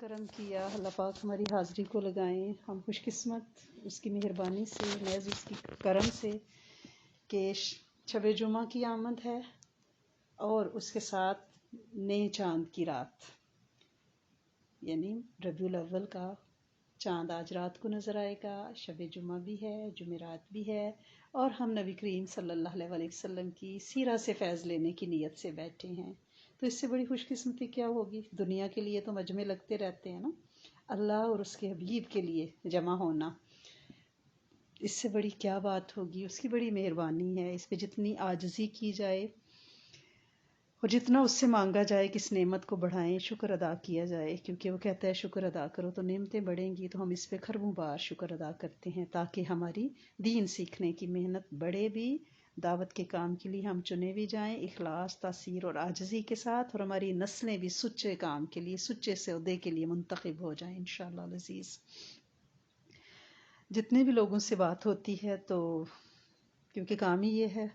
کرم کیا، اللہ پاک ہماری حاضری کو لگائیں۔ ہم خوش قسمت اس کی مہربانی سے، نیز اس کی کرم سے کہ شب جمعہ کی آمد ہے اور اس کے ساتھ نئے چاند کی رات، یعنی ربیع الاول کا چاند آج رات کو نظر آئے گا۔ شب جمعہ بھی ہے، جمعرات بھی ہے، اور ہم نبی کریم صلی اللہ علیہ وسلم کی سیرت سے فیض لینے کی نیت سے بیٹھے ہیں۔ تو اس سے بڑی خوش قسمتی کیا ہوگی؟ دنیا کے لیے تو مجمع لگتے رہتے ہیں نا، اللہ اور اس کے حبیب کے لیے جمع ہونا، اس سے بڑی کیا بات ہوگی؟ اس کی بڑی مہربانی ہے۔ اس پہ جتنی عاجزی کی جائے اور جتنا اس سے مانگا جائے کہ اس نعمت کو بڑھائیں، شکر ادا کیا جائے، کیونکہ وہ کہتا ہے شکر ادا کرو تو نعمتیں بڑھیں گی۔ تو ہم اس پہ خربوں بار شکر ادا کرتے ہیں تاکہ ہماری دین سیکھنے کی محنت بڑھے بھی، دعوت کے کام کے لیے ہم چنے بھی جائیں اخلاص، تاثیر اور عاجزی کے ساتھ، اور ہماری نسلیں بھی سچے کام کے لیے، سچے سودے کے لیے منتخب ہو جائیں انشاءاللہ العزیز۔ جتنے بھی لوگوں سے بات ہوتی ہے تو کیونکہ کام ہی یہ ہے،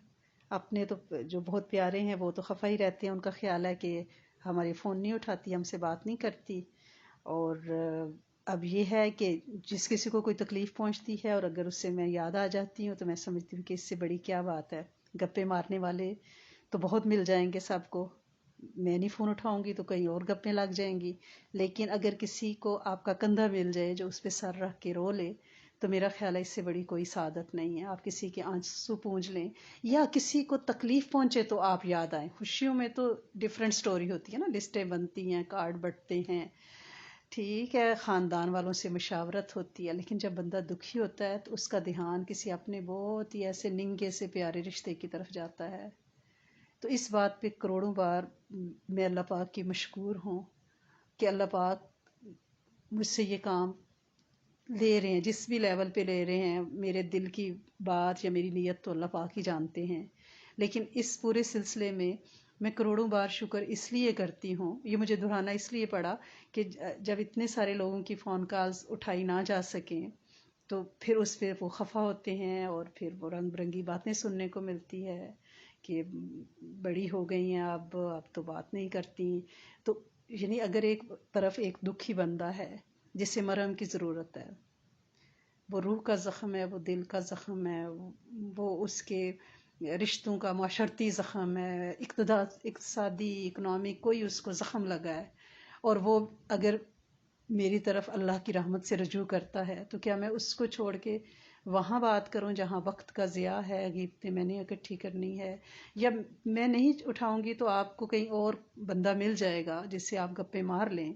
اپنے تو جو بہت پیارے ہیں وہ تو خفا ہی رہتے ہیں، ان کا خیال ہے کہ ہمارے فون نہیں اٹھاتی، ہم سے بات نہیں کرتی، اور اب یہ ہے کہ جس کسی کو کوئی تکلیف پہنچتی ہے اور اگر اس سے میں یاد آ جاتی ہوں تو میں سمجھتی ہوں کہ اس سے بڑی کیا بات ہے۔ گپے مارنے والے تو بہت مل جائیں گے سب کو، میں نہیں فون اٹھاؤں گی تو کئی اور گپیں لگ جائیں گی، لیکن اگر کسی کو آپ کا کندھا مل جائے جو اس پہ سر رکھ کے رو لے تو میرا خیال ہے اس سے بڑی کوئی سعادت نہیں ہے۔ آپ کسی کے آنسو پونچھ لیں یا کسی کو تکلیف پہنچے تو آپ یاد آئیں۔ خوشیوں میں تو ڈیفرنٹ سٹوری ہوتی ہے نا، لسٹیں بنتی ہیں، کارڈ بٹتے ہیں، ٹھیک ہے، خاندان والوں سے مشاورت ہوتی ہے، لیکن جب بندہ دکھی ہوتا ہے تو اس کا دھیان کسی اپنے بہت ہی ایسے ننگے سے پیارے رشتے کی طرف جاتا ہے۔ تو اس بات پہ کروڑوں بار میں اللہ پاک کی مشکور ہوں کہ اللہ پاک مجھ سے یہ کام لے رہے ہیں، جس بھی لیول پہ لے رہے ہیں، میرے دل کی بات یا میری نیت تو اللہ پاک ہی جانتے ہیں، لیکن اس پورے سلسلے میں میں کروڑوں بار شکر اس لیے کرتی ہوں، یہ مجھے دہرانا اس لیے پڑا کہ جب اتنے سارے لوگوں کی فون کالز اٹھائی نہ جا سکیں تو پھر اس پہ وہ خفا ہوتے ہیں اور پھر وہ رنگ برنگی باتیں سننے کو ملتی ہے کہ بڑی ہو گئی ہیں اب تو بات نہیں کرتی۔ تو یعنی اگر ایک طرف ایک دکھی بندہ ہے جسے مرہم کی ضرورت ہے، وہ روح کا زخم ہے، وہ دل کا زخم ہے، وہ اس کے رشتوں کا معاشرتی زخم ہے، اقتصادی اکنامک کوئی اس کو زخم لگا ہے، اور وہ اگر میری طرف اللہ کی رحمت سے رجوع کرتا ہے تو کیا میں اس کو چھوڑ کے وہاں بات کروں جہاں وقت کا ضیاع ہے، غیبتیں میں نے اکٹھی کرنی ہے، یا میں نہیں اٹھاؤں گی تو آپ کو کہیں اور بندہ مل جائے گا جس سے آپ گپے مار لیں۔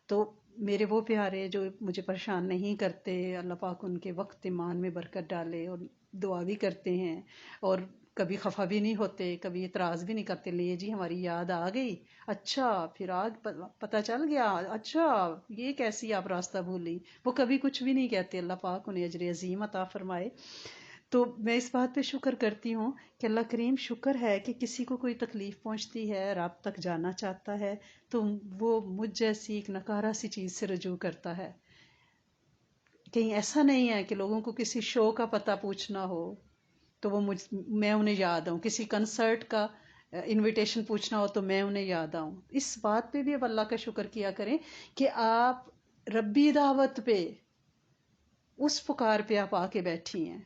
تو میرے وہ پیارے جو مجھے پریشان نہیں کرتے، اللہ پاک ان کے وقت ایمان میں برکت ڈالے، اور دعا بھی کرتے ہیں اور کبھی خفا بھی نہیں ہوتے، کبھی اعتراض بھی نہیں کرتے، لے جی ہماری یاد آ گئی، اچھا پھر آج پتہ چل گیا، اچھا یہ کیسی آپ راستہ بھولی، وہ کبھی کچھ بھی نہیں کہتے۔ اللہ پاک انہیں اجر عظیم عطا فرمائے۔ تو میں اس بات پہ شکر کرتی ہوں کہ اللہ کریم شکر ہے کہ کسی کو کوئی تکلیف پہنچتی ہے، رب تک جانا چاہتا ہے تو وہ مجھ جیسی ایک نکارہ سی چیز سے رجوع کرتا ہے۔ کہیں ایسا نہیں ہے کہ لوگوں کو کسی شو کا پتہ پوچھنا ہو تو وہ میں انہیں یاد آؤں، کسی کنسرٹ کا انویٹیشن پوچھنا ہو تو میں انہیں یاد آؤں۔ اس بات پہ بھی اب اللہ کا شکر کیا کریں کہ آپ ربی دعوت پہ، اس پکار پہ آپ آ کے بیٹھی ہیں۔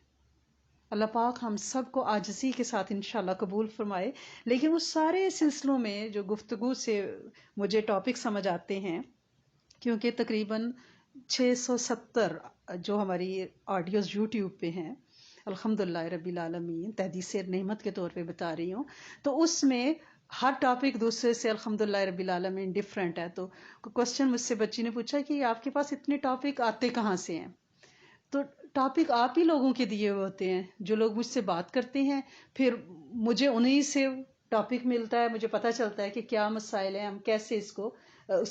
اللہ پاک ہم سب کو عاجزی کے ساتھ انشاءاللہ قبول فرمائے۔ لیکن اس سارے سلسلوں میں جو گفتگو سے مجھے ٹاپک سمجھ آتے ہیں، کیونکہ تقریباً 670 جو ہماری آڈیوز یوٹیوب پہ ہیں، الحمدللہ رب العالمین، تحدیث نعمت کے طور پہ بتا رہی ہوں، تو اس میں ہر ٹاپک دوسرے سے الحمدللہ رب العالمین ڈفرینٹ ہے۔ تو کوشچن مجھ سے بچی نے پوچھا کہ آپ کے پاس اتنے ٹاپک آتے کہاں سے ہیں؟ تو ٹاپک آپ ہی لوگوں کے دیے ہوئے ہوتے ہیں، جو لوگ مجھ سے بات کرتے ہیں، پھر مجھے انہی سے ٹاپک ملتا ہے، مجھے پتہ چلتا ہے کہ کیا مسائل ہیں، ہم کیسے اس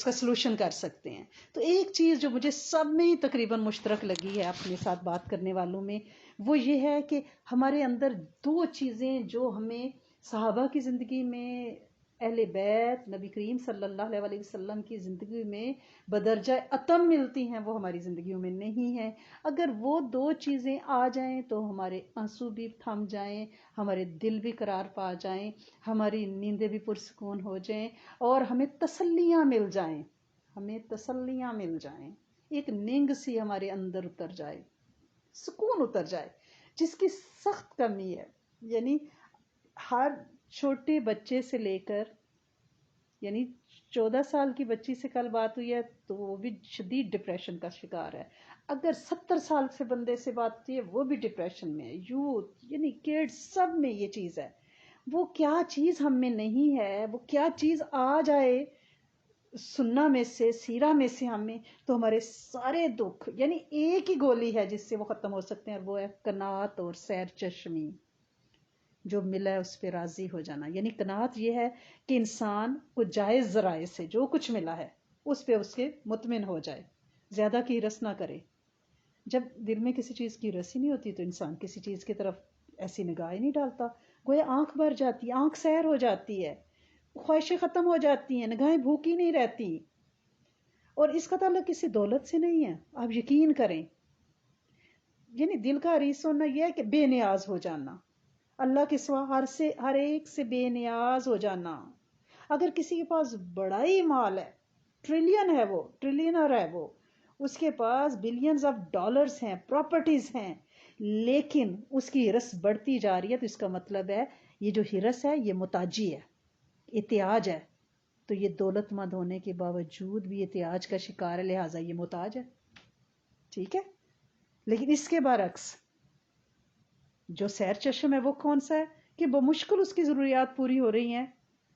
کا سلوشن کر سکتے ہیں۔ تو ایک چیز جو مجھے سب میں ہی تقریباً مشترک لگی ہے اپنے ساتھ بات کرنے والوں میں، وہ یہ ہے کہ ہمارے اندر دو چیزیں جو ہمیں صحابہ کی زندگی میں، اہل بیت، نبی کریم صلی اللہ علیہ وسلم کی زندگی میں بدرجہ اتم ملتی ہیں، وہ ہماری زندگیوں میں نہیں ہیں۔ اگر وہ دو چیزیں آ جائیں تو ہمارے آنسو بھی تھم جائیں، ہمارے دل بھی قرار پا جائیں، ہماری نیندیں بھی پرسکون ہو جائیں، اور ہمیں تسلیاں مل جائیں۔ ہمیں تسلیاں مل جائیں، ایک نیند سی ہمارے اندر اتر جائے، سکون اتر جائے، جس کی سخت کمی ہے. یعنی ہر چھوٹے بچے سے لے کر، یعنی 14 سال کی بچی سے کل بات ہوئی ہے تو وہ بھی شدید ڈپریشن کا شکار ہے. اگر 70 سال سے بندے سے بات ہوتی ہے وہ بھی ڈپریشن میں ہے. یوتھ یعنی کڈز سب میں یہ چیز ہے. وہ کیا چیز ہم میں نہیں ہے، وہ کیا چیز آ جائے سننا میں سے، سیرہ میں سے ہمیں، تو ہمارے سارے دکھ، یعنی ایک ہی گولی ہے جس سے وہ ختم ہو سکتے ہیں، اور وہ ہے قناعت اور سیر چشمی. جو ملا ہے اس پہ راضی ہو جانا. یعنی قناعت یہ ہے کہ انسان کو جائز ذرائع سے جو کچھ ملا ہے اس پہ اس کے مطمئن ہو جائے، زیادہ کی رس نہ کرے. جب دل میں کسی چیز کی رس ہی نہیں ہوتی تو انسان کسی چیز کی طرف ایسی نگاہ ہی نہیں ڈالتا. گویا آنکھ بھر جاتی ہے، آنکھ سیر ہو جاتی ہے، خواہشیں ختم ہو جاتی ہیں، نگاہیں بھوکی نہیں رہتی. اور اس کا تعلق کسی دولت سے نہیں ہے، آپ یقین کریں. یعنی دل کا حریص ہونا یہ ہے کہ بے نیاز ہو جانا، اللہ کے سوا ہر ایک سے بے نیاز ہو جانا. اگر کسی کے پاس بڑا ہی مال ہے، ٹریلین ہے، وہ ٹریلینر ہے، وہ اس کے پاس بلینز آف ڈالرز ہیں، پراپرٹیز ہیں، لیکن اس کی ہرس بڑھتی جا رہی ہے، تو اس کا مطلب ہے یہ جو ہرس ہے یہ محتاجی ہے، احتیاج ہے. تو یہ دولت مند ہونے کے باوجود بھی احتیاج کا شکار ہے، لہٰذا یہ محتاج ہے. ٹھیک ہے. لیکن اس کے برعکس جو سیر چشم ہے وہ کون سا ہے کہ بمشکل اس کی ضروریات پوری ہو رہی ہیں،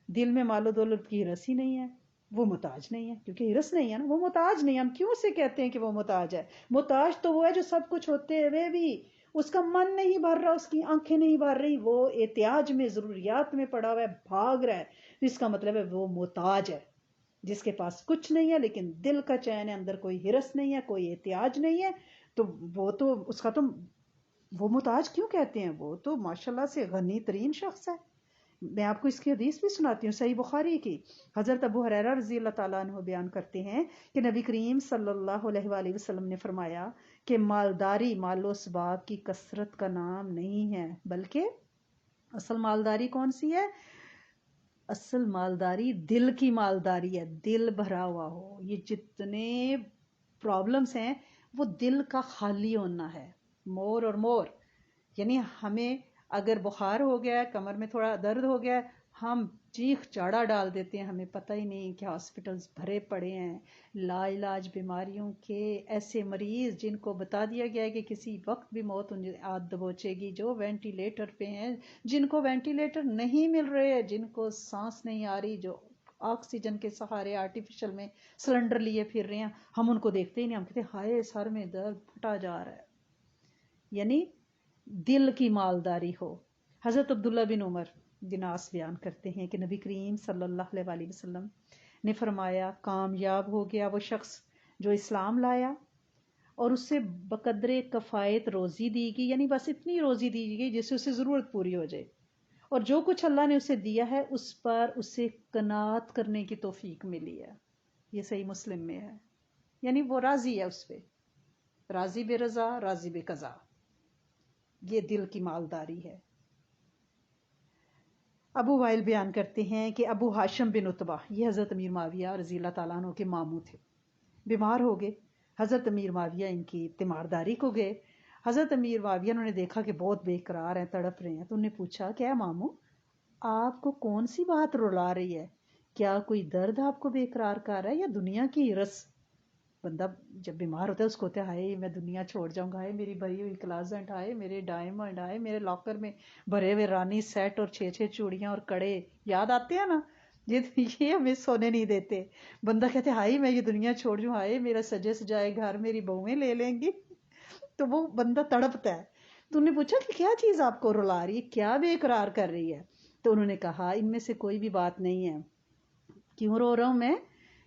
دل میں مال و دولت کی ہرس ہی نہیں ہے، وہ محتاج نہیں ہے. کیونکہ ہرس نہیں ہے نا، وہ محتاج نہیں ہے. ہم کیوں سے کہتے ہیں کہ وہ محتاج ہے؟ محتاج تو وہ ہے جو سب کچھ ہوتے ہوئے بھی اس کا من نہیں بھر رہا، اس کی آنکھیں نہیں بھر رہی، وہ احتیاج میں، ضروریات میں پڑا ہوا ہے، بھاگ رہا ہے. تو اس کا مطلب ہے وہ محتاج ہے. جس کے پاس کچھ نہیں ہے لیکن دل کا چین ہے، اندر کوئی ہرس نہیں ہے، کوئی احتیاج نہیں ہے، تو وہ تو اس کا تو وہ محتاج کیوں کہتے ہیں؟ وہ تو ماشاءاللہ سے غنی ترین شخص ہے. میں آپ کو اس کی حدیث بھی سناتی ہوں، صحیح بخاری کی. حضرت ابو ہریرہ رضی اللہ تعالیٰ عنہ بیان کرتے ہیں کہ نبی کریم صلی اللہ علیہ وآلہ وسلم نے فرمایا کہ مالداری مال و اسباب کی کثرت کا نام نہیں ہے، بلکہ اصل مالداری کون سی ہے؟ اصل مالداری دل کی مالداری ہے. دل بھرا ہوا ہو. یہ جتنے پرابلمس ہیں وہ دل کا خالی ہونا ہے. مور اور مور. یعنی ہمیں اگر بخار ہو گیا ہے، کمر میں تھوڑا درد ہو گیا ہے، ہم چیخ چاڑا ڈال دیتے ہیں، ہمیں پتہ ہی نہیں کہ ہاسپٹلز بھرے پڑے ہیں لا علاج بیماریوں کے. ایسے مریض جن کو بتا دیا گیا ہے کہ کسی وقت بھی موت انہیں آد دبوچے گی، جو وینٹیلیٹر پہ ہیں، جن کو وینٹیلیٹر نہیں مل رہے، جن کو سانس نہیں آ رہی، جو آکسیجن کے سہارے آرٹیفیشل میں سلنڈر لیے پھر رہے ہیں، ہم ان کو دیکھتے ہی نہیں، ہم کہتے ہیں ہائے سر میں درد پھٹا جا رہا ہے. یعنی دل کی مالداری ہو. حضرت عبداللہ بن عمر بن عاص بیان کرتے ہیں کہ نبی کریم صلی اللہ علیہ وآلہ وسلم نے فرمایا کامیاب ہو گیا وہ شخص جو اسلام لایا اور اس سے بقدر کفایت روزی دی گئی، یعنی بس اتنی روزی دی گئی جس سے اسے ضرورت پوری ہو جائے، اور جو کچھ اللہ نے اسے دیا ہے اس پر اسے قناعت کرنے کی توفیق ملی ہے. یہ صحیح مسلم میں ہے. یعنی وہ راضی ہے اس پہ، راضی بے رضا، راضی بے قضا. یہ دل کی مالداری ہے. ابو وائل بیان کرتے ہیں کہ ابو ہاشم بن عتبہ، یہ حضرت امیر معاویہ رضی اللہ تعالیٰ عنہ کے ماموں تھے، بیمار ہو گئے. حضرت امیر معاویہ ان کی تیمارداری کو گئے. حضرت امیر معاویہ انہوں نے دیکھا کہ بہت بے قرار ہیں، تڑپ رہے ہیں، تو انہوں نے پوچھا کیا ماموں آپ کو کون سی بات رلا رہی ہے؟ کیا کوئی درد آپ کو بے قرار کر رہا ہے یا دنیا کی رس؟ بندہ جب بیمار ہوتا ہے اس کو ہوتا ہے ہائے میں دنیا چھوڑ جاؤں گا، ہائے میری بھری ہوئی کلازنٹ، ہائے میرے ڈائمنڈ، ہائے میرے لاکر میں بھرے ہوئے رانی سیٹ اور 6 چوڑیاں اور کڑے یاد آتے ہیں نا، یہ ہمیں سونے نہیں دیتے. بندہ کہتے ہائے میں یہ دنیا چھوڑ جاؤں، ہائے میرا سجے سجائے گھر میری بہویں لے لیں گی. تو وہ بندہ تڑپتا ہے. تو انہوں نے پوچھا کہ کیا چیز آپ کو رلا رہی ہے، کیا بے قرار کر رہی ہے؟ تو انہوں نے کہا ان میں سے کوئی بھی بات نہیں ہے. کیوں رو رہا ہوں میں؟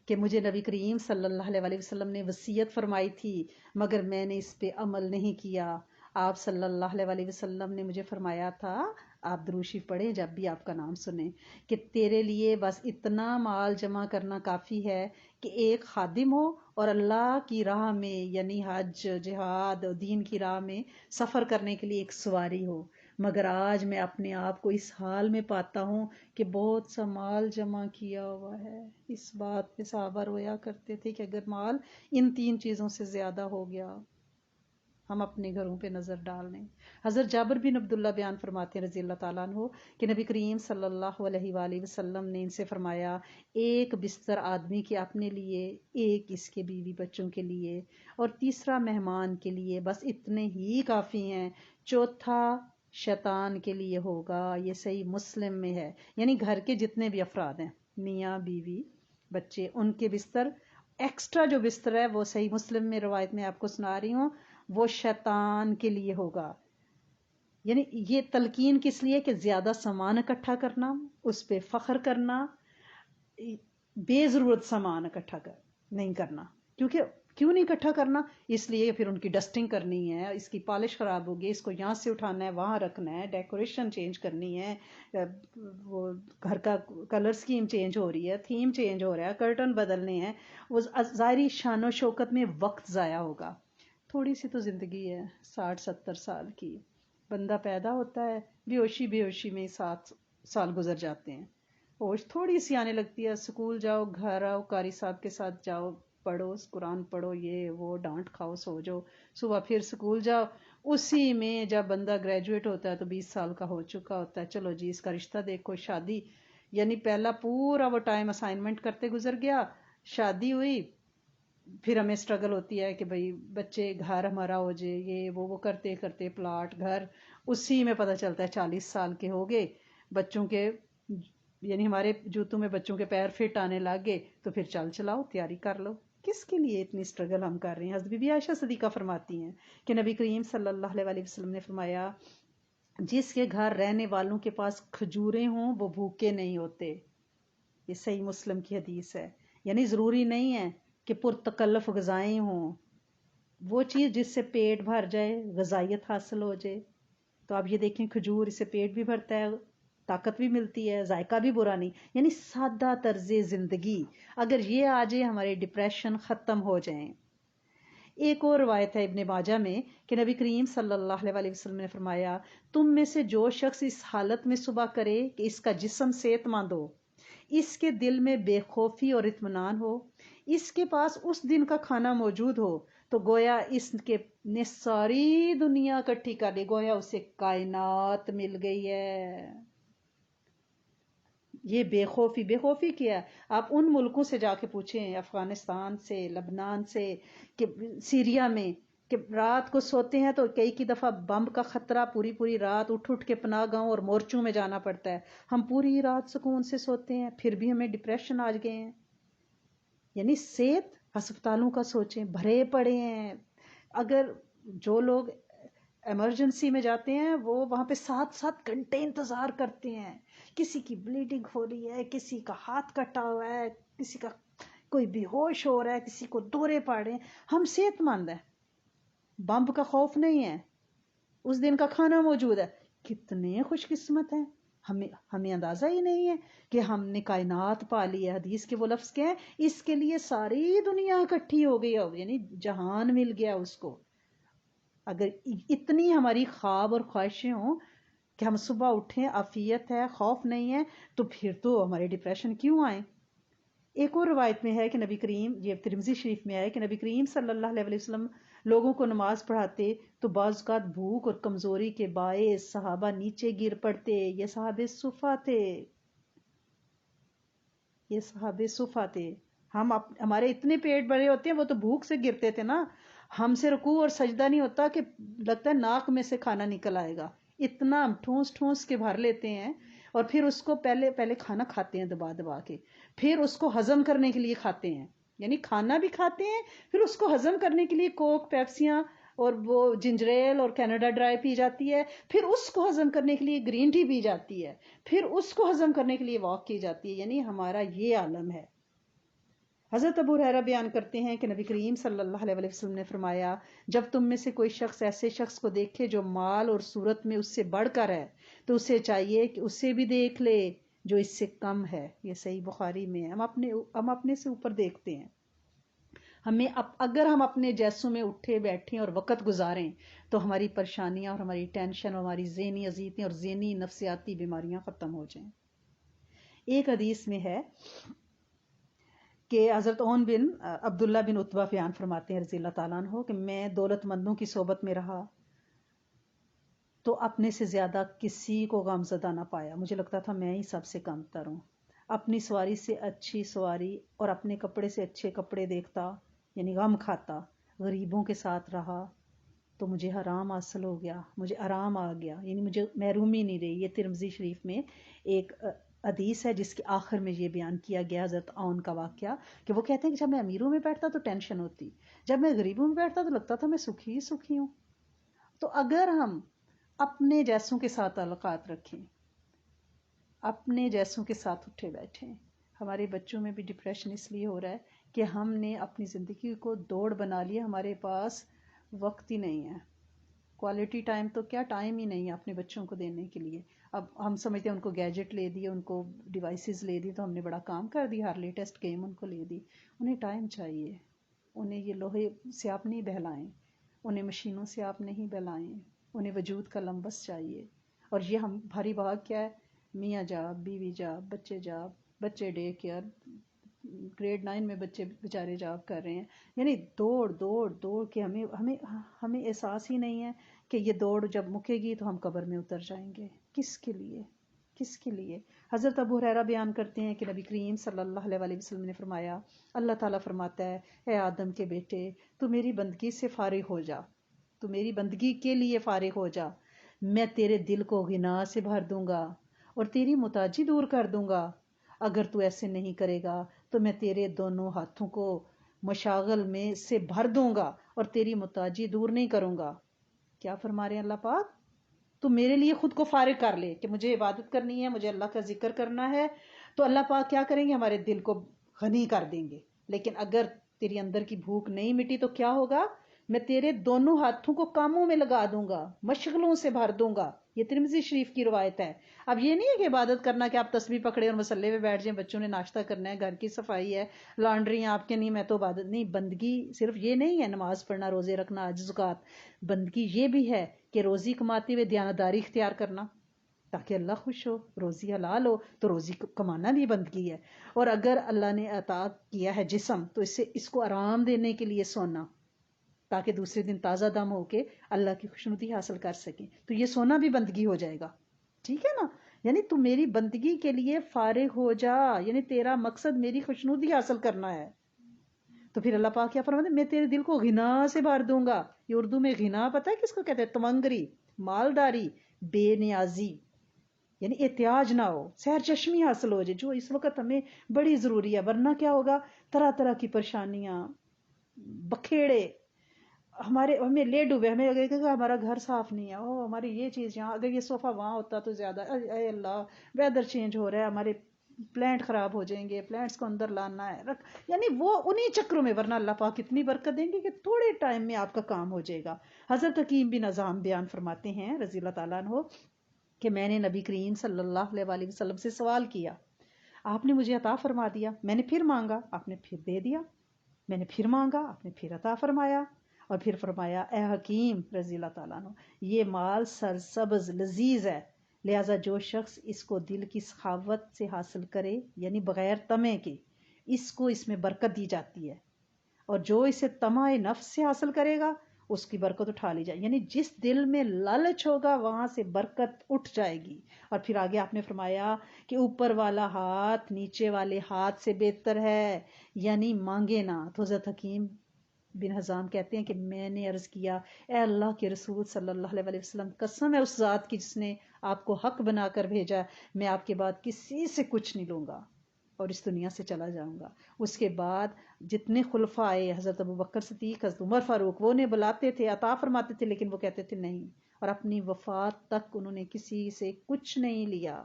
کہ مجھے نبی کریم صلی اللہ علیہ وآلہ وسلم نے وصیت فرمائی تھی مگر میں نے اس پہ عمل نہیں کیا. آپ صلی اللہ علیہ وآلہ وسلم نے مجھے فرمایا تھا آپ دروشی پڑھیں جب بھی آپ کا نام سنیں کہ تیرے لیے بس اتنا مال جمع کرنا کافی ہے کہ ایک خادم ہو اور اللہ کی راہ میں یعنی حج، جہاد، دین کی راہ میں سفر کرنے کے لیے ایک سواری ہو. مگر آج میں اپنے آپ کو اس حال میں پاتا ہوں کہ بہت سا مال جمع کیا ہوا ہے۔ اس بات پہ صحابہ رویا کرتے تھے کہ اگر مال ان 3 چیزوں سے زیادہ ہو گیا، ہم اپنے گھروں پہ نظر ڈال لیں۔ حضرت جابر بن عبداللہ بیان فرماتے ہیں رضی اللہ تعالیٰ عنہ کہ نبی کریم صلی اللہ علیہ وآلہ وسلم نے ان سے فرمایا، ایک بستر آدمی کے اپنے لیے، ایک اس کے بیوی بچوں کے لیے، اور تیسرا مہمان کے لیے، بس اتنے ہی کافی ہیں، چوتھا شیطان کے لیے ہوگا۔ یہ صحیح مسلم میں ہے، یعنی گھر کے جتنے بھی افراد ہیں، میاں بیوی بچے، ان کے بستر، ایکسٹرا جو بستر ہے وہ صحیح مسلم میں روایت میں آپ کو سنا رہی ہوں، وہ شیطان کے لیے ہوگا۔ یعنی یہ تلقین کس لیے کہ زیادہ سامان اکٹھا کرنا، اس پہ فخر کرنا، بے ضرورت سامان اکٹھا نہیں کرنا۔ کیونکہ کیوں نہیں اکٹھا کرنا؟ اس لیے پھر ان کی ڈسٹنگ کرنی ہے، اس کی پالش خراب ہوگی، اس کو یہاں سے اٹھانا ہے، وہاں رکھنا ہے، ڈیکوریشن چینج کرنی ہے، وہ گھر کا کلر سکیم چینج ہو رہی ہے، تھیم چینج ہو رہا ہے، کرٹن بدلنے ہیں، وہ ظاہری شان و شوکت میں وقت ضائع ہوگا۔ تھوڑی سی تو زندگی ہے، 60-70 سال کی، بندہ پیدا ہوتا ہے، بے ہوشی میں 7 سال گزر جاتے ہیں، ہوش تھوڑی سی آنے لگتی ہے، اسکول جاؤ، گھر آؤ، قاری صاحب کے ساتھ جاؤ، پڑھو قرآن، پڑھو، یہ وہ، ڈانٹ کھاؤ، سو جاؤ، صبح پھر اسکول جاؤ۔ اسی میں جب بندہ گریجویٹ ہوتا ہے تو 20 سال کا ہو چکا ہوتا ہے، چلو جی اس کا رشتہ دیکھو، شادی، یعنی پہلا پورا وہ ٹائم اسائنمنٹ کرتے گزر گیا، شادی ہوئی، پھر ہمیں اسٹرگل ہوتی ہے کہ بھئی بچے، گھر ہمارا ہو جائے، یہ وہ کرتے کرتے پلاٹ، گھر، اسی میں پتہ چلتا ہے 40 سال کے ہو گئے، بچوں کے، یعنی ہمارے جوتوں میں بچوں کے پیر فٹ آنے لگ گئے، تو پھر چل چلاؤ، تیاری کر لو۔ کس کے لیے اتنی اسٹرگل ہم کر رہے ہیں؟ حضرت بی بی عائشہ صدیقہ فرماتی ہیں کہ نبی کریم صلی اللہ علیہ وسلم نے فرمایا، جس کے گھر رہنے والوں کے پاس کھجوریں ہوں وہ بھوکے نہیں ہوتے۔ یہ صحیح مسلم کی حدیث ہے۔ یعنی ضروری نہیں ہے کہ پرتکلف غذائیں ہوں، وہ چیز جس سے پیٹ بھر جائے، غذائیت حاصل ہو جائے۔ تو آپ یہ دیکھیں، کھجور، اس سے پیٹ بھی بھرتا ہے، طاقت بھی ملتی ہے، ذائقہ بھی برا نہیں، یعنی سادہ طرز زندگی، اگر یہ آ جائے ہمارے ڈپریشن ختم ہو جائیں۔ ایک اور روایت ہے ابن ماجہ میں کہ نبی کریم صلی اللہ علیہ وسلم نے فرمایا، تم میں سے جو شخص اس حالت میں صبح کرے کہ اس کا جسم صحت مند ہو، اس کے دل میں بے خوفی اور اطمینان ہو، اس کے پاس اس دن کا کھانا موجود ہو، تو گویا اس کے نے ساری دنیا اکٹھی کر لی، گویا اسے کائنات مل گئی ہے۔ یہ بے خوفی کیا ہے؟ آپ ان ملکوں سے جا کے پوچھیں، افغانستان سے، لبنان سے، کہ سیریا میں، کہ رات کو سوتے ہیں تو کئی کی دفعہ بم کا خطرہ، پوری رات اٹھ کے پناہ گاہوں اور مورچوں میں جانا پڑتا ہے، ہم پوری رات سکون سے سوتے ہیں، پھر بھی ہمیں ڈپریشن آ گئے ہیں۔ یعنی صحت، ہسپتالوں کا سوچیں، بھرے پڑے ہیں۔ اگر جو لوگ ایمرجنسی میں جاتے ہیں وہ وہاں پہ 7 گھنٹے انتظار کرتے ہیں، کسی کی بلیڈنگ ہو رہی ہے، کسی کا ہاتھ کٹا ہوا ہے، کسی کا کوئی بے ہوش ہو رہا ہے، کسی کو دورے پڑ رہے ہیں، ہم صحت مند ہیں، بمب کا خوف نہیں ہے، اس دن کا کھانا موجود ہے، کتنے خوش قسمت ہیں۔ ہمیں اندازہ ہی نہیں ہے کہ ہم نے کائنات پا لی ہے۔ حدیث کے وہ لفظ کیا ہے، اس کے لیے ساری دنیا اکٹھی ہو گئی ہو، یعنی جہان مل گیا اس کو۔ اگر اتنی ہماری خواب اور خواہشیں ہوں کہ ہم صبح اٹھیں، عافیت ہے، خوف نہیں ہے، تو پھر تو ہمارے ڈپریشن کیوں آئیں؟ ایک اور روایت میں ہے کہ نبی کریم، یہ ترمذی شریف میں ہے کہ نبی کریم صلی اللہ علیہ وسلم لوگوں کو نماز پڑھاتے تو بعض اوقات بھوک اور کمزوری کے باعث صحابہ نیچے گر پڑتے۔ یہ صحابہ صفا تھے، یہ صحابہ صفا تھے۔ ہمارے اتنے پیٹ بڑے ہوتے ہیں، وہ تو بھوک سے گرتے تھے نا، ہم سے رکوع اور سجدہ نہیں ہوتا کہ لگتا ہے ناک میں سے کھانا نکل آئے گا، اتنا ہم ٹھونس کے بھر لیتے ہیں، اور پھر اس کو پہلے کھانا کھاتے ہیں دبا کے، پھر اس کو ہضم کرنے کے لیے کھاتے ہیں، یعنی کھانا بھی کھاتے ہیں، پھر اس کو ہضم کرنے کے لیے کوک، پیپسیاں اور وہ جنجریل اور کینیڈا ڈرائی پی جاتی ہے، پھر اس کو ہضم کرنے کے لیے گرین ٹی پی جاتی ہے، پھر اس کو ہضم کرنے کے لیے واک کی جاتی ہے، یعنی ہمارا یہ عالم ہے۔ حضرت ابو ہریرہ بیان کرتے ہیں کہ نبی کریم صلی اللہ علیہ وسلم نے فرمایا، جب تم میں سے کوئی شخص ایسے شخص کو دیکھے جو مال اور صورت میں اس سے بڑھ کر ہے، تو اسے چاہیے کہ اسے بھی دیکھ لے جو اس سے کم ہے۔ یہ صحیح بخاری میں ہے، ہم اپنے سے اوپر دیکھتے ہیں۔ ہمیں اگر ہم اپنے جیسوں میں اٹھے بیٹھیں اور وقت گزاریں تو ہماری پریشانیاں اور ہماری ٹینشن اور ہماری ذہنی اذیتیں اور ذہنی نفسیاتی بیماریاں ختم ہو جائیں۔ ایک حدیث میں ہے کہ حضرت اون بن عبداللہ بن عتبہ بیان فرماتے ہیں رضی اللہ تعالیٰ عنہ کہ میں دولت مندوں کی صحبت میں رہا تو اپنے سے زیادہ کسی کو غمزدہ نہ پایا، مجھے لگتا تھا میں ہی سب سے کم تر ہوں۔ اپنی سواری سے اچھی سواری اور اپنے کپڑے سے اچھے کپڑے دیکھتا، یعنی غم کھاتا، غریبوں کے ساتھ رہا تو مجھے آرام حاصل ہو گیا، مجھے آرام آ گیا، یعنی مجھے محرومی نہیں رہی۔ یہ ترمذی شریف میں ایک حدیث ہے جس کے آخر میں یہ بیان کیا گیا حضرت اون کا واقعہ کہ وہ کہتے ہیں کہ جب میں امیروں میں بیٹھتا تو ٹینشن ہوتی، جب میں غریبوں میں بیٹھتا تو لگتا تھا میں سکھی ہی سکھی ہوں۔ تو اگر ہم اپنے جیسوں کے ساتھ تعلقات رکھیں، اپنے جیسوں کے ساتھ اٹھے بیٹھیں، ہمارے بچوں میں بھی ڈپریشن اس لیے ہو رہا ہے کہ ہم نے اپنی زندگی کو دوڑ بنا لیا، ہمارے پاس وقت ہی نہیں ہے۔ کوالٹی ٹائم تو کیا، ٹائم ہی نہیں ہے اپنے بچوں کو دینے کے لیے۔ اب ہم سمجھتے ہیں ان کو گیجٹ لے دی، ان کو ڈیوائسز لے دی تو ہم نے بڑا کام کر دیا، ہر لیٹسٹ گیم ان کو لے دی۔ انہیں ٹائم چاہیے، انہیں یہ لوہے سے آپ نہیں بہلائیں، انہیں مشینوں سے آپ نہیں بہلائیں، انہیں وجود کا لمبس چاہیے۔ اور یہ ہم بھاری بھاگ کیا ہے، میاں جاب، بیوی جاب، بچے ڈے کیئر، گریڈ 9 میں بچے بیچارے جاب کر رہے ہیں، یعنی دوڑ دوڑ دوڑ کے ہمیں احساس ہی نہیں ہے کہ یہ دوڑ جب مکے گی تو ہم قبر میں اتر جائیں گے۔ کس کے لیے، کس کے لیے؟ حضرت ابو ہریرہ بیان کرتے ہیں کہ نبی کریم صلی اللہ علیہ وسلم نے فرمایا، اللہ تعالیٰ فرماتا ہے اے آدم کے بیٹے، تو میری بندگی سے فارغ ہو جا، تو میری بندگی کے لیے فارغ ہو جا، میں تیرے دل کو غنا سے بھر دوں گا اور تیری محتاجی دور کر دوں گا۔ اگر تو ایسے نہیں کرے گا تو میں تیرے دونوں ہاتھوں کو مشاغل میں سے بھر دوں گا اور تیری محتاجی دور نہیں کروں گا۔ کیا فرما رہے ہیں اللہ پاک؟ تو میرے لیے خود کو فارغ کر لے کہ مجھے عبادت کرنی ہے، مجھے اللہ کا ذکر کرنا ہے، تو اللہ پاک کیا کریں گے؟ ہمارے دل کو غنی کر دیں گے۔ لیکن اگر تیری اندر کی بھوک نہیں مٹی تو کیا ہوگا؟ میں تیرے دونوں ہاتھوں کو کاموں میں لگا دوں گا، مشغلوں سے بھر دوں گا۔ یہ ترمذی شریف کی روایت ہے۔ اب یہ نہیں ہے کہ عبادت کرنا کہ آپ تسبیح پکڑے اور مصلے پہ بیٹھ جائیں، بچوں نے ناشتہ کرنا ہے، گھر کی صفائی ہے، لانڈری آپ کے نہیں، میں تو عبادت نہیں۔ بندگی صرف یہ نہیں ہے نماز پڑھنا، روزے رکھنا، حج زکوٰۃ۔ بندگی یہ بھی ہے کہ روزی کماتے ہوئے دیانتداری اختیار کرنا تاکہ اللہ خوش ہو، روزی حلال ہو، تو روزی کمانا بھی بندگی ہے۔ اور اگر اللہ نے عطا کیا ہے جسم تو اس کو آرام دینے کے لیے سونا تاکہ دوسرے دن تازہ دم ہو کے اللہ کی خوشنودی حاصل کر سکیں، تو یہ سونا بھی بندگی ہو جائے گا۔ ٹھیک ہے نا؟ یعنی تو میری بندگی کے لیے فارغ ہو جا، یعنی تیرا مقصد میری خوشنودی حاصل کرنا ہے۔ تو پھر اللہ پاک کیا فرماتے ہیں؟ میں تیرے دل کو غنا سے بھر دوں گا۔ یہ اردو میں غنا پتہ ہے کس کو کہتے ہیں؟ تمنگری، مالداری، بے نیازی، یعنی احتیاج نہ ہو، سیر چشمی حاصل ہو جائے، جو اس وقت ہمیں بڑی ضروری ہے۔ ورنہ کیا ہوگا؟ طرح طرح کی پریشانیاں، بکھیڑے ہمیں لے ڈوبے، ہمیں لگے گا ہمارا گھر صاف نہیں ہے، او ہماری یہ چیز یہاں، اگر یہ صوفہ وہاں ہوتا تو زیادہ، اے اللہ ویدر چینج ہو رہا ہے، ہمارے پلانٹ خراب ہو جائیں گے، پلانٹس کو اندر لانا ہے، یعنی وہ انہی چکروں میں۔ ورنہ اللہ پاک اتنی برکت دیں گے کہ تھوڑے ٹائم میں آپ کا کام ہو جائے گا۔ حضرت حکیم بن نظام بیان فرماتے ہیں رضی اللہ تعالیٰ عنہ کہ میں نے نبی کریم صلی اللہ علیہ وسلم سے سوال کیا، آپ نے مجھے عطا فرما دیا، میں نے پھر مانگا، آپ نے پھر دے دیا، میں نے پھر مانگا، آپ نے پھر عطا فرمایا۔ اور پھر فرمایا اے حکیم رضی اللہ تعالیٰ عنہ، یہ مال سرسبز لذیذ ہے، لہٰذا جو شخص اس کو دل کی سخاوت سے حاصل کرے، یعنی بغیر طمع کے، اس کو اس میں برکت دی جاتی ہے، اور جو اسے طمع نفس سے حاصل کرے گا اس کی برکت اٹھا لی جائے، یعنی جس دل میں لالچ ہوگا وہاں سے برکت اٹھ جائے گی۔ اور پھر آگے آپ نے فرمایا کہ اوپر والا ہاتھ نیچے والے ہاتھ سے بہتر ہے، یعنی مانگے نہ۔ تو حضرت حکیم بن حزام کہتے ہیں کہ میں نے عرض کیا اے اللہ کے رسول صلی اللہ علیہ وسلم، قسم ہے اس ذات کی جس نے آپ کو حق بنا کر بھیجا، میں آپ کے بعد کسی سے کچھ نہیں لوں گا اور اس دنیا سے چلا جاؤں گا۔ اس کے بعد جتنے خلفاء آئے، حضرت ابوبکر صدیق، حضرت عمر فاروق، وہ انہیں بلاتے تھے، عطا فرماتے تھے، لیکن وہ کہتے تھے نہیں، اور اپنی وفات تک انہوں نے کسی سے کچھ نہیں لیا۔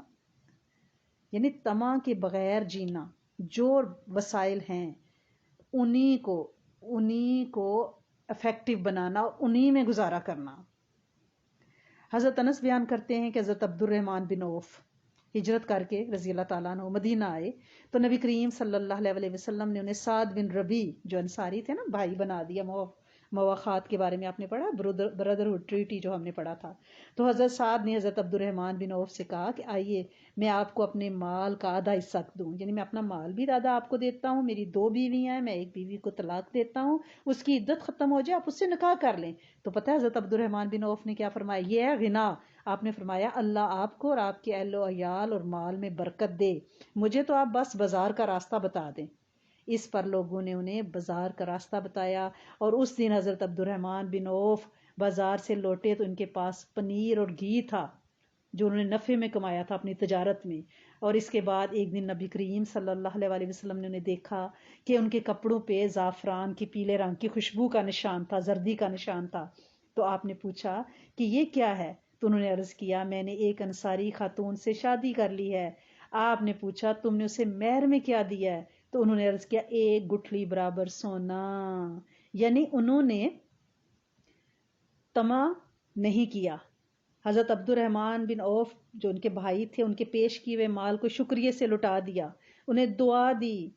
یعنی طمع کے بغیر جینا، جو وسائل ہیں انہی کو افیکٹو بنانا، انہی میں گزارا کرنا۔ حضرت انس بیان کرتے ہیں کہ حضرت عبد الرحمن بن عوف ہجرت کر کے رضی اللہ تعالیٰ عنہ مدینہ آئے تو نبی کریم صلی اللہ علیہ وسلم نے انہیں سعد بن ربی جو انصاری تھے نا بھائی بنا دیا. مواخات کے بارے میں آپ نے پڑھا, بردرہڈ ٹریٹی جو ہم نے پڑھا تھا. تو حضرت سعد نے حضرت عبد الرحمن بن عوف سے کہا کہ آئیے میں آپ کو اپنے مال کا آدھا حصہ دوں, یعنی میں اپنا مال بھی آدھا آپ کو دیتا ہوں, میری 2 بیویاں ہیں, میں ایک بیوی کو طلاق دیتا ہوں, اس کی عدت ختم ہو جائے آپ اس سے نکاح کر لیں. تو پتہ ہے حضرت عبد الرحمن بن عوف نے کیا فرمایا, یہ ہے غنا. آپ نے فرمایا اللہ آپ کو اور آپ کے اہل و عیال اور مال میں برکت دے, مجھے تو آپ بس بازار کا راستہ بتا دیں. اس پر لوگوں نے انہیں بازار کا راستہ بتایا اور اس دن حضرت عبد الرحمن بن عوف بازار سے لوٹے تو ان کے پاس پنیر اور گھی تھا جو انہوں نے نفع میں کمایا تھا اپنی تجارت میں. اور اس کے بعد ایک دن نبی کریم صلی اللہ علیہ وسلم نے انہیں دیکھا کہ ان کے کپڑوں پہ زعفران کی پیلے رنگ کی خوشبو کا نشان تھا, زردی کا نشان تھا. تو آپ نے پوچھا کہ یہ کیا ہے, تو انہوں نے عرض کیا میں نے ایک انصاری خاتون سے شادی کر لی ہے. آپ نے پوچھا تم نے اسے مہر میں کیا دیا ہے, تو انہوں نے عرض کیا 1 گٹھلی برابر سونا. یعنی انہوں نے طمع نہیں کیا. حضرت عبد الرحمن بن عوف جو ان کے بھائی تھے ان کے پیش کیے ہوئے مال کو شکریہ سے لٹا دیا, انہیں دعا دی,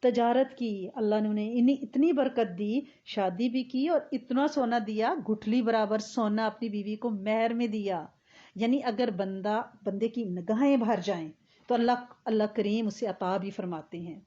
تجارت کی, اللہ نے انہیں اتنی برکت دی, شادی بھی کی اور اتنا سونا دیا, گٹھلی برابر سونا اپنی بیوی کو مہر میں دیا. یعنی اگر بندے کی نگاہیں بھر جائیں تو اللہ کریم اسے عطا بھی فرماتے ہیں.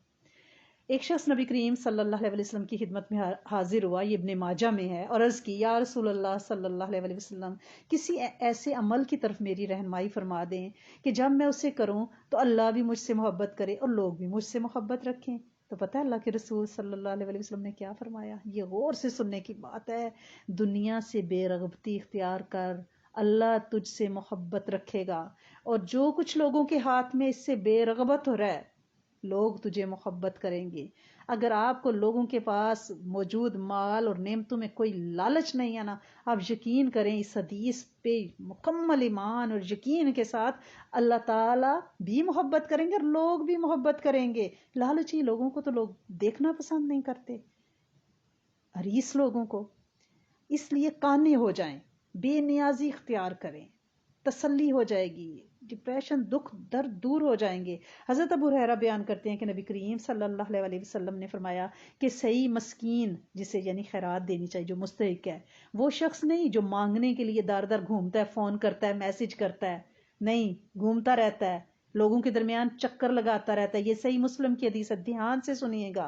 ایک شخص نبی کریم صلی اللہ علیہ وسلم کی خدمت میں حاضر ہوا, یہ ابن ماجہ میں ہے, اور عرض کی یا رسول اللہ صلی اللہ علیہ وسلم کسی ایسے عمل کی طرف میری رہنمائی فرما دیں کہ جب میں اسے کروں تو اللہ بھی مجھ سے محبت کرے اور لوگ بھی مجھ سے محبت رکھیں. تو پتہ ہے اللہ کے رسول صلی اللہ علیہ وسلم نے کیا فرمایا, یہ غور سے سننے کی بات ہے, دنیا سے بے رغبتی اختیار کر, اللہ تجھ سے محبت رکھے گا, اور جو کچھ لوگوں کے ہاتھ میں اس سے بے رغبت ہو رہا ہے لوگ تجھے محبت کریں گے. اگر آپ کو لوگوں کے پاس موجود مال اور نعمتوں میں کوئی لالچ نہیں ہے نا, آپ یقین کریں اس حدیث پہ مکمل ایمان اور یقین کے ساتھ اللہ تعالیٰ بھی محبت کریں گے اور لوگ بھی محبت کریں گے. لالچی لوگوں کو تو لوگ دیکھنا پسند نہیں کرتے, حریص لوگوں کو. اس لیے قانع ہو جائیں, بے نیازی اختیار کریں, تسلی ہو جائے گی, ڈپریشن دکھ درد دور ہو جائیں گے. حضرت ابو ہریرہ بیان کرتے ہیں کہ نبی کریم صلی اللہ علیہ وسلم نے فرمایا کہ صحیح مسکین جسے یعنی خیرات دینی چاہیے جو مستحق ہے, وہ شخص نہیں جو مانگنے کے لیے دار دار گھومتا ہے, فون کرتا ہے, میسج کرتا ہے, نہیں گھومتا رہتا ہے, لوگوں کے درمیان چکر لگاتا رہتا ہے. یہ صحیح مسلم کی حدیث ہے, دھیان سے سنیے گا.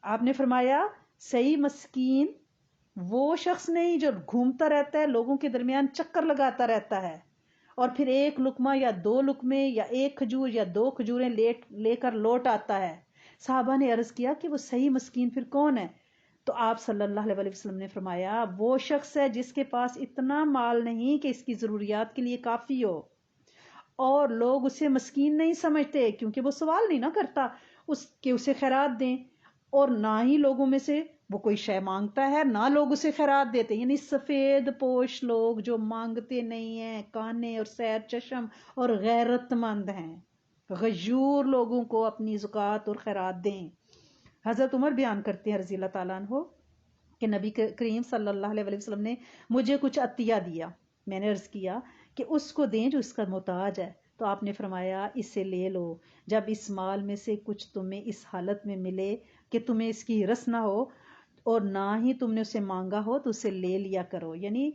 آپ نے فرمایا صحیح مسکین وہ شخص نہیں جو گھومتا رہتا ہے, لوگوں کے درمیان چکر لگاتا رہتا ہے, اور پھر 1 لقمہ یا 2 لقمے یا 1 کھجور یا 2 کھجوریں لے کر لوٹ آتا ہے. صحابہ نے عرض کیا کہ وہ صحیح مسکین پھر کون ہے؟ تو آپ صلی اللہ علیہ وسلم نے فرمایا وہ شخص ہے جس کے پاس اتنا مال نہیں کہ اس کی ضروریات کے لیے کافی ہو, اور لوگ اسے مسکین نہیں سمجھتے کیونکہ وہ سوال نہیں نہ کرتا کہ اسے خیرات دیں, اور نہ ہی لوگوں میں سے وہ کوئی شے مانگتا ہے, نہ لوگ اسے خیرات دیتے. یعنی سفید پوش لوگ جو مانگتے نہیں ہیں, کانے اور سیر چشم اور غیرت مند ہیں, غیور لوگوں کو اپنی زکوٰۃ اور خیرات دیں. حضرت عمر بیان کرتے ہیں رضی اللہ تعالیٰ عنہ کہ نبی کریم صلی اللہ علیہ وسلم نے مجھے کچھ عطیہ دیا, میں نے عرض کیا کہ اس کو دیں جو اس کا محتاج ہے, تو آپ نے فرمایا اسے لے لو, جب اس مال میں سے کچھ تمہیں اس حالت میں ملے کہ تمہیں اس کی ہرس نہ ہو اور نہ ہی تم نے اسے مانگا ہو تو اسے لے لیا کرو. یعنی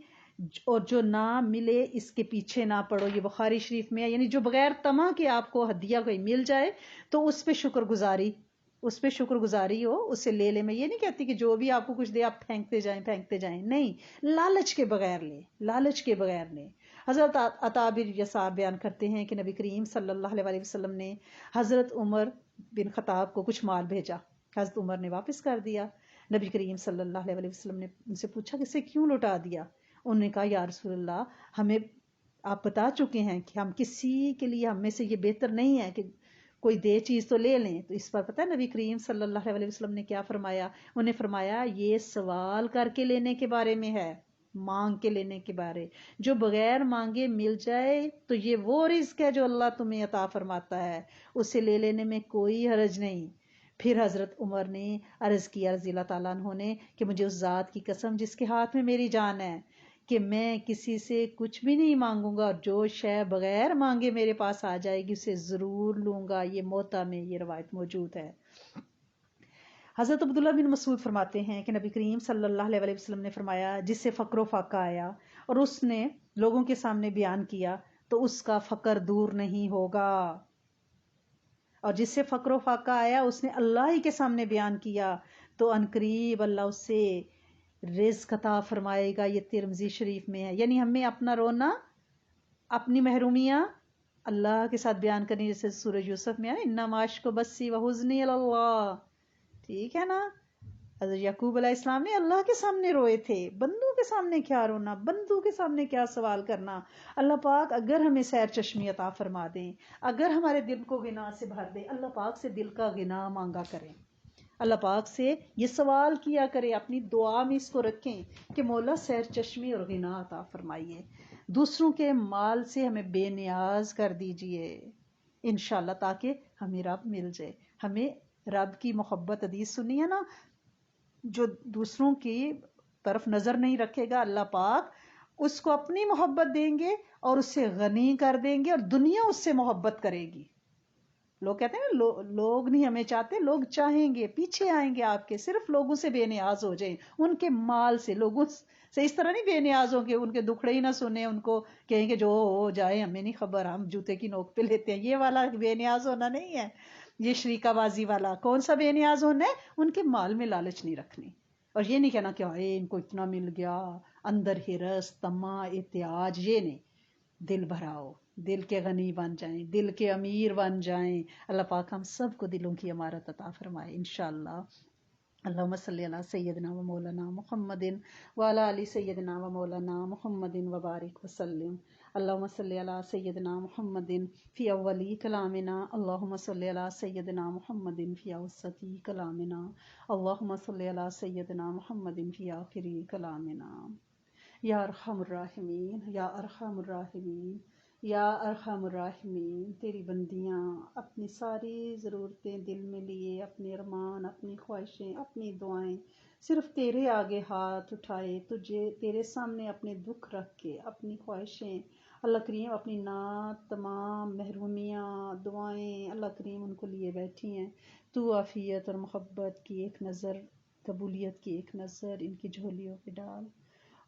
اور جو نہ ملے اس کے پیچھے نہ پڑو, یہ بخاری شریف میں ہے. یعنی جو بغیر طمع کے آپ کو ہدیہ کوئی مل جائے تو اس پہ شکر گزاری ہو, اسے لے لے. میں یہ نہیں کہتی کہ جو بھی آپ کو کچھ دے آپ پھینکتے جائیں, نہیں, لالچ کے بغیر لے. حضرت عطا بن یسار بیان کرتے ہیں کہ نبی کریم صلی اللہ علیہ وسلم نے حضرت عمر بن خطاب کو کچھ مال بھیجا, حضرت عمر نے واپس کر دیا. نبی کریم صلی اللہ علیہ وسلم نے ان سے پوچھا کہ اسے کیوں لوٹا دیا؟ انہوں نے کہا یا رسول اللہ ہمیں آپ بتا چکے ہیں کہ ہم کسی کے لیے ہم میں سے یہ بہتر نہیں ہے کہ کوئی دے چیز تو لے لیں. تو اس پر پتہ ہے نبی کریم صلی اللہ علیہ وسلم نے کیا فرمایا؟ انہیں فرمایا یہ سوال کر کے لینے کے بارے میں ہے, مانگ کے لینے کے بارے. جو بغیر مانگے مل جائے تو یہ وہ رزق ہے جو اللہ تمہیں عطا فرماتا ہے, اسے لے لینے میں کوئی حرج نہیں. پھر حضرت عمر نے عرض کیا رضی اللہ تعالیٰ عنہ نے کہ مجھے اس ذات کی قسم جس کے ہاتھ میں میری جان ہے کہ میں کسی سے کچھ بھی نہیں مانگوں گا، اور جو شے بغیر مانگے میرے پاس آ جائے گی اسے ضرور لوں گا۔ یہ موطا میں یہ روایت موجود ہے۔ حضرت عبداللہ بن مسعود فرماتے ہیں کہ نبی کریم صلی اللہ علیہ وسلم نے فرمایا، جس سے فقر و فاقہ آیا اور اس نے لوگوں کے سامنے بیان کیا تو اس کا فقر دور نہیں ہوگا، اور جس سے فقر و فاقہ آیا اس نے اللہ ہی کے سامنے بیان کیا تو عنقریب اللہ اس سے رزق عطا فرمائے گا۔ یہ ترمذی شریف میں ہے۔ یعنی ہمیں اپنا رونا، اپنی محرومیاں اللہ کے ساتھ بیان کرنی، جیسے سورہ یوسف میں ہے، اِنَّ مَعَشْقُ بَثِّي وَحُزْنِي إِلَى اللَّهِ، ٹھیک ہے نا۔ حضرت یعقوب علیہ السلام نے اللہ کے سامنے روئے تھے، بندوں کے سامنے کیا رونا، بندوں کے سامنے کیا سوال کرنا۔ اللہ پاک اگر ہمیں سیر چشمی عطا فرما دیں، اگر ہمارے دل کو غنا سے بھر دیں، اللہ پاک سے دل کا غنا مانگا کریں، اللہ پاک سے یہ سوال کیا کریں، اپنی دعا میں اس کو رکھیں کہ مولا سیر چشمی اور غنا عطا فرمائیے، دوسروں کے مال سے ہمیں بے نیاز کر دیجئے انشاءاللہ، تاکہ ہمیں رب مل جائے۔ ہمیں رب کی محبت، حدیث سنی ہے نا، جو دوسروں کی طرف نظر نہیں رکھے گا اللہ پاک اس کو اپنی محبت دیں گے اور اس سے غنی کر دیں گے، اور دنیا اس سے محبت کرے گی۔ لوگ کہتے ہیں نا لوگ نہیں ہمیں چاہتے، لوگ چاہیں گے، پیچھے آئیں گے آپ کے، صرف لوگوں سے بے نیاز ہو جائیں، ان کے مال سے، لوگوں سے اس طرح نہیں بے نیاز ہوں گے، ان کے دکھڑے ہی نہ سنیں، ان کو کہیں گے جو ہو جائے ہمیں نہیں خبر، ہم جوتے کی نوک پہ لیتے ہیں، یہ والا بے نیاز ہونا نہیں ہے، یہ شریکہ بازی والا۔ کون سا بے نیاز ہونا ہے؟ ان کے مال میں لالچ نہیں رکھنی، اور یہ نہیں کہنا کہ ان کو اتنا مل گیا، اندر ہرس، طمع، احتیاج، یہ نہیں۔ دل بھراؤ، دل کے غنی بن جائیں، دل کے امیر بن جائیں۔ اللہ پاک ہم سب کو دلوں کی عمارت عطا فرمائے انشاءاللہ۔ اللہم صلی علی سیدنا و مولانا محمد وعلی آل سیدنا و مولانا محمد وبارک وسلم۔ اللہم صلی علی سیدنا محمد فی اولی کلامنا، اللہم صلی علی سیدنا محمد فی اوسطی کلامنا، اللہم صلی علی سیدنا محمد فی آخری کلامنا۔ یا ارحم الراحمین، یا ارحم الراحمین، یا ارحم الراحمین، تیری بندیاں اپنی ساری ضرورتیں دل میں لیے، اپنے ارمان، اپنی خواہشیں، اپنی دعائیں صرف تیرے آگے ہاتھ اٹھائے، تجھے تیرے سامنے اپنے دکھ رکھ کے، اپنی خواہشیں اللہ کریم، اپنی نعت، تمام محرومیاں، دعائیں اللہ کریم ان کو لیے بیٹھی ہیں۔ تو عافیت اور محبت کی ایک نظر، قبولیت کی ایک نظر ان کی جھولیوں پہ ڈال،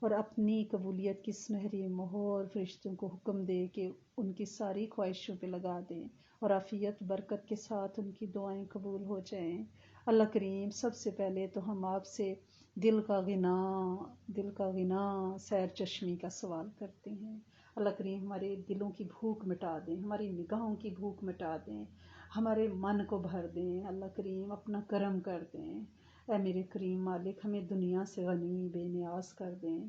اور اپنی قبولیت کی سنہری مہر فرشتوں کو حکم دے کہ ان کی ساری خواہشوں پہ لگا دیں، اور عافیت برکت کے ساتھ ان کی دعائیں قبول ہو جائیں۔ اللہ کریم سب سے پہلے تو ہم آپ سے دل کا غنا، سیر چشمی کا سوال کرتے ہیں۔ اللہ کریم ہمارے دلوں کی بھوک مٹا دیں، ہماری نگاہوں کی بھوک مٹا دیں، ہمارے من کو بھر دیں، اللہ کریم اپنا کرم کر دیں۔ اے میرے کریم مالک، ہمیں دنیا سے غنی بے نیاز کر دیں۔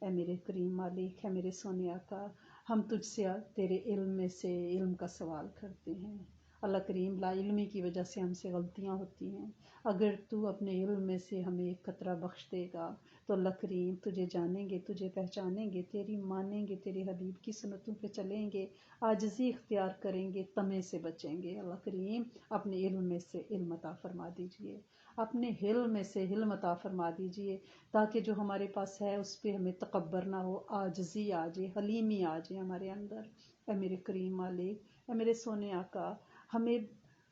اے میرے کریم مالک، اے میرے سونے آقا، ہم تجھ سے تیرے علم میں سے علم کا سوال کرتے ہیں۔ اللہ کریم لا علمی کی وجہ سے ہم سے غلطیاں ہوتی ہیں، اگر تو اپنے علم میں سے ہمیں ایک قطرہ بخش دے گا تو اللہ کریم تجھے جانیں گے، تجھے پہچانیں گے، تیری مانیں گے، تیرے حبیب کی سنتوں پہ چلیں گے، عاجزی اختیار کریں گے، طمع سے بچیں گے۔ اللہ کریم اپنے علم میں سے علم عطا فرما دیجئے، اپنے حلم میں سے حلم عطا فرما دیجئے، تاکہ جو ہمارے پاس ہے اس پہ ہمیں تکبر نہ ہو، عاجزی آ جائے، حلیمی آ جائے ہمارے اندر۔ اے میرے کریم مالک، اے میرے سونے آقا،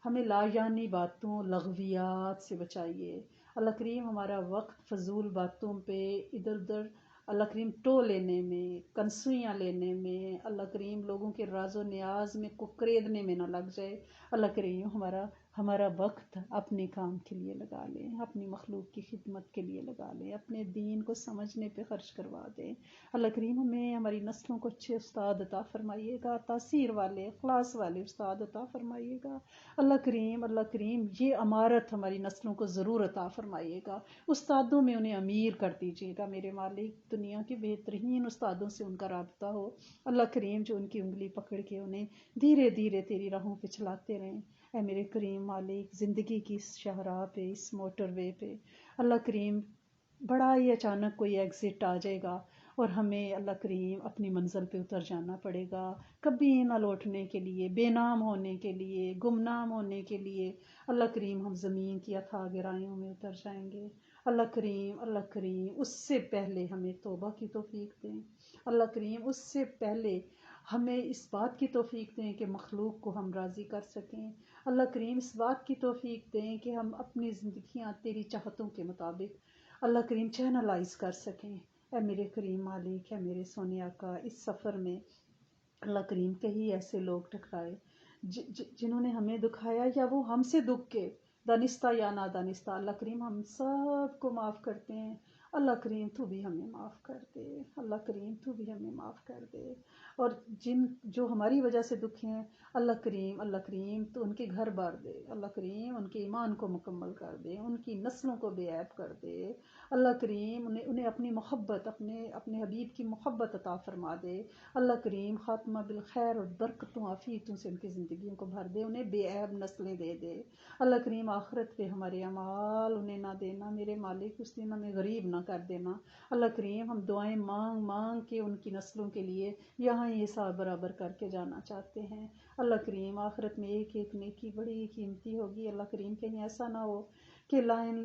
ہمیں لا یعنی باتوں، لغویات سے بچائیے۔ اللہ کریم ہمارا وقت فضول باتوں پہ ادھر ادھر اللہ کریم ٹو لینے میں، کنسوئیاں لینے میں، اللہ کریم لوگوں کے راز و نیاز میں کریدنے میں نہ لگ جائے۔ اللہ کریم ہمارا وقت اپنے کام کے لیے لگا لیں، اپنی مخلوق کی خدمت کے لیے لگا لیں، اپنے دین کو سمجھنے پہ خرچ کروا دیں۔ اللہ کریم ہمیں ہماری نسلوں کو اچھے استاد عطا فرمائیے گا، تاثیر والے، اخلاص والے استاد عطا فرمائیے گا۔ اللہ کریم یہ امارت ہماری نسلوں کو ضرور عطا فرمائیے گا۔ استادوں میں انہیں امیر کر دیجیے گا میرے مالک، دنیا کے بہترین استادوں سے ان کا رابطہ ہو۔ اللہ کریم جو ان کی انگلی پکڑ کے انہیں دھیرے دھیرے تیری راہوں پہ چلاتے رہیں۔ اے میرے کریم مالک، زندگی کی اس شاہراہ پہ، اس موٹر وے پہ اللہ کریم بڑا ہی اچانک کوئی ایگزٹ آ جائے گا اور ہمیں اللہ کریم اپنی منزل پہ اتر جانا پڑے گا، کبھی نہ لوٹنے کے لیے، بے نام ہونے کے لیے، گمنام ہونے کے لیے۔ اللہ کریم ہم زمین کی اتھاہ گہرائیوں میں اتر جائیں گے۔ اللہ کریم اس سے پہلے ہمیں توبہ کی توفیق دیں، اللہ کریم اس سے پہلے ہمیں اس بات کی توفیق دیں کہ مخلوق کو ہم راضی کر سکیں، اللہ کریم اس بات کی توفیق دیں کہ ہم اپنی زندگیاں تیری چاہتوں کے مطابق اللہ کریم چینلائز کر سکیں۔ اے میرے کریم مالک، اے میرے سونے آقا، اس سفر میں اللہ کریم کہیں ایسے لوگ ٹکرائے جنہوں نے ہمیں دکھایا یا وہ ہم سے دکھ کے دانستہ یا نادانستہ، اللہ کریم ہم سب کو معاف کرتے ہیں، اللہ کریم تو بھی ہمیں معاف کر دے، اللہ کریم تو بھی ہمیں معاف کر دے، اور جو ہماری وجہ سے دکھ ہیں اللہ کریم تو ان کے گھر بار دے، اللہ کریم ان کے ایمان کو مکمل کر دے، ان کی نسلوں کو بے عیب کر دے، اللہ کریم انہیں اپنی محبت، اپنے حبیب کی محبت عطا فرما دے، اللہ کریم خاتمہ بالخیر اور برکتوں عافیتوں سے ان کی زندگیوں کو بھر دے، انہیں بے عیب نسلیں دے دے، اللہ کریم آخرت پہ ہمارے اعمال انہیں نہ دینا میرے مالک، اس دن ہمیں غریب نہ کر دینا، اللہ کریم ہم دعائیں مانگ مانگ کے ان کی نسلوں کے لیے یہاں یہ حساب برابر کر کے جانا چاہتے ہیں، اللہ کریم آخرت میں ایک ایک نیکی بڑی قیمتی ہوگی، اللہ کریم کہیں ایسا نہ ہو کہ لائن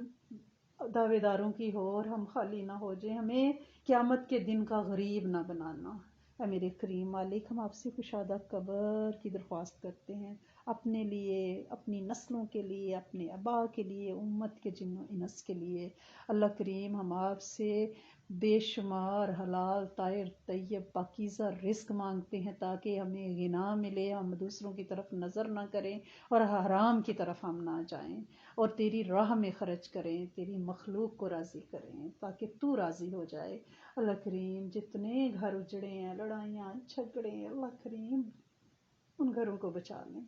دعوے داروں کی ہو اور ہم خالی نہ ہو جائیں، ہمیں قیامت کے دن کا غریب نہ بنانا، اے میرے کریم مالک ہم آپ سے کشادہ قبر کی درخواست کرتے ہیں، اپنے لیے، اپنی نسلوں کے لیے، اپنے آباء کے لیے، امت کے جن و انس کے لیے، اللہ کریم ہم آپ سے بے شمار حلال طاہر طیب پاکیزہ رزق مانگتے ہیں تاکہ ہمیں غنا ملے، ہم دوسروں کی طرف نظر نہ کریں اور حرام کی طرف ہم نہ جائیں، اور تیری راہ میں خرچ کریں، تیری مخلوق کو راضی کریں تاکہ تو راضی ہو جائے، اللہ کریم جتنے گھر اجڑے ہیں، لڑائیاں جھگڑے ہیں، اللہ کریم ان گھروں کو بچا لیں،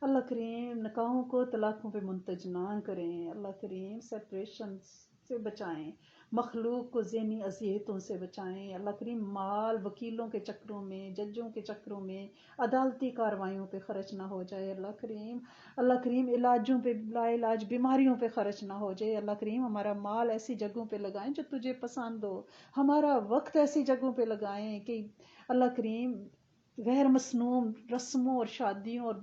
اللہ کریم نکاحوں کو طلاقوں پہ منتج نہ کریں، اللہ کریم سیپریشن سے بچائیں، مخلوق کو ذہنی اذیتوں سے بچائیں، اللہ کریم مال وکیلوں کے چکروں میں، ججوں کے چکروں میں، عدالتی کاروائیوں پہ خرچ نہ ہو جائے، اللہ کریم علاجوں پہ، لا علاج بیماریوں پہ خرچ نہ ہو جائے، اللہ کریم ہمارا مال ایسی جگہوں پہ لگائیں جو تجھے پسند ہو، ہمارا وقت ایسی جگہوں پہ لگائیں کہ اللہ کریم غیر مسنون رسموں اور شادیوں اور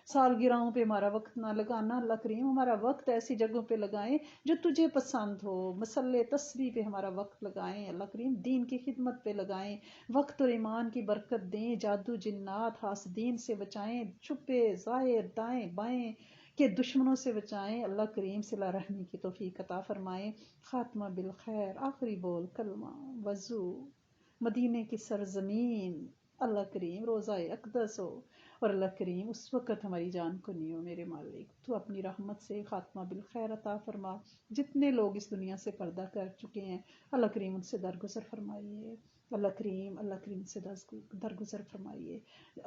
سالگرہوں پہ ہمارا وقت نہ لگانا، اللہ کریم ہمارا وقت ایسی جگہوں پہ لگائیں جو تجھے پسند ہو، مصلی تسبیح پہ ہمارا وقت لگائیں، اللہ کریم دین کی خدمت پہ لگائیں، وقت اور ایمان کی برکت دیں، جادو جنات حاسدین سے بچائیں، چھپے ظاہر دائیں بائیں کے دشمنوں سے بچائیں، اللہ کریم صلہ رحمی کی توفیق عطا فرمائیں، خاتمہ بالخیر، آخری بول کلمہ وضو مدینے کی سرزمین، اللہ کریم روضہ اقدس ہو، اور اللہ کریم اس وقت ہماری جان کو نہیں ہو میرے مالک، تو اپنی رحمت سے خاتمہ بالخیر عطا فرما، جتنے لوگ اس دنیا سے پردہ کر چکے ہیں اللہ کریم ان سے درگزر فرمائیے، اللہ کریم سے درگزر فرمائیے،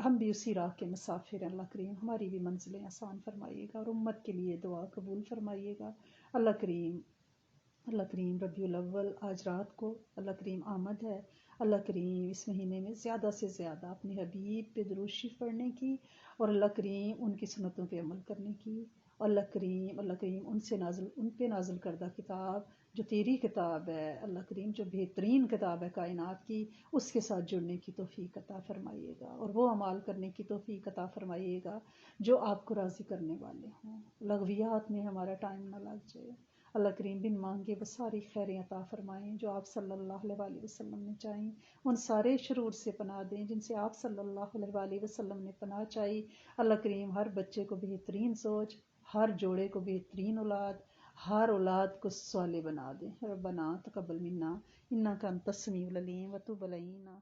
ہم بھی اسی راہ کے مسافر ہیں، اللہ کریم ہماری بھی منزلیں آسان فرمائیے گا اور امت کے لیے دعا قبول فرمائیے گا، اللہ کریم ربیع الاول آج رات کو اللہ کریم آمد ہے، اللہ کریم اس مہینے میں زیادہ سے زیادہ اپنے حبیب پہ درود شریف پڑھنے کی اور اللہ کریم ان کی سنتوں پہ عمل کرنے کی، اور اللہ کریم ان پہ نازل کردہ کتاب جو تیری کتاب ہے اللہ کریم، جو بہترین کتاب ہے کائنات کی، اس کے ساتھ جڑنے کی توفیق عطا فرمائیے گا اور وہ عمال کرنے کی توفیق عطا فرمائیے گا جو آپ کو راضی کرنے والے ہوں، لغویات میں ہمارا ٹائم نہ لگ جائے، اللہ کریم بن مانگے وہ ساری خیریں عطا فرمائیں جو آپ صلی اللہ علیہ وآلہ وسلم نے چاہیں، ان سارے شرور سے پناہ دیں جن سے آپ صلی اللہ علیہ وآلہ وسلم نے پناہ چاہی، اللہ کریم ہر بچے کو بہترین سوچ، ہر جوڑے کو بہترین اولاد، ہر اولاد کو صالح بنا دیں، ربنا تقبل منا انک انت السمیع العلیم وتب علینا